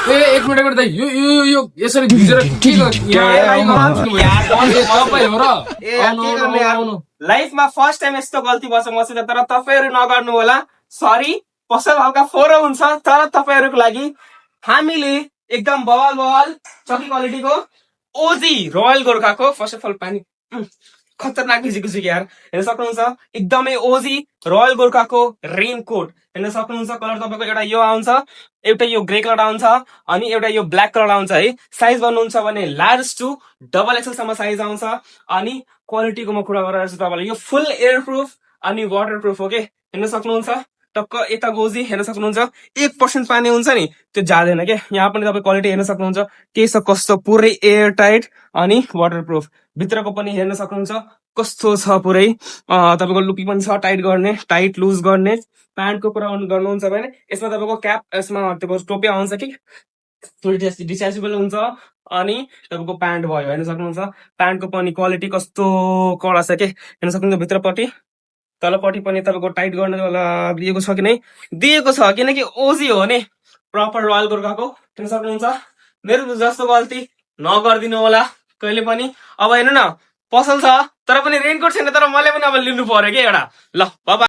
एक मिनट दाइ यो यसरी भिजेर के तपाईँ हो र लाइफमा फर्स्ट टाइम यस्तो गल्ती भएछ मसित, तर तपाईँहरू नगर्नु होला। सरी, पसल हल्का फोहोर हुन्छ, तर तपाईँहरूको लागि हामीले एकदम बवाल बवाल चकी क्वालिटीको ओजी रोयल गोर्खाको फर्स्ट अफ अल पानी खतरनाक भिजेको छु यार, हेर्न सक्नुहुन्छ। एकदमै ओजी रोयल गोर्खाको रेन कोट हेर्न सक्नुहुन्छ। कलर तपाईँको एउटा यो आउँछ, एउटा यो ग्रे कलर आउँछ, अनि एउटा यो ब्ल्याक कलर आउँछ है। साइज भन्नुहुन्छ भने लार्ज टु डबल एक्सएल सम्म साइज आउँछ। अनि क्वालिटीको म कुरा गरेर तपाईँलाई यो फुल एयर प्रुफ अनि वाटर प्रुफ हो के, हेर्न सक्नुहुन्छ। टक्क यता गोजी हेर्न सक्नुहुन्छ, 1% पानी हुन्छ नि त्यो जाँदैन के। यहाँ पनि तपाईँ क्वालिटी हेर्न सक्नुहुन्छ के छ कस्तो, पुरै एयर टाइट अनि वाटर प्रुफ। भित्रको पनि हेर्न सक्नुहुन्छ कस्तो छ पुरै। तपाईँको लुकी पनि छ टाइट गर्ने, टाइट लुज गर्ने। प्यान्टको कुरा गर्नुहुन्छ भने यसमा तपाईँको क्याप, यसमा तपाईँको टोपी आउँछ कि डिट्याचेबल हुन्छ। अनि तपाईँको प्यान्ट भयो हेर्न सक्नुहुन्छ। प्यान्टको पनि क्वालिटी कस्तो कडा छ के, हेर्न सक्नुहुन्छ। भित्रपट्टि तलपट्टि पनि तपाईँको टाइट गर्ने वाला दिएको छ कि नै, दिएको छ, किनकि ओजी हो नि प्रपर रोयल गोर्खाको, हेर्न सक्नुहुन्छ। मेरो जस्तो गल्ती नगरिदिनु होला कहिले पनि। अब हेर्नु न, पसल छ तर पनि रेनकोट छैन, तर मैले पनि अब लिनु पर्यो कि एउटा। ल बाबा।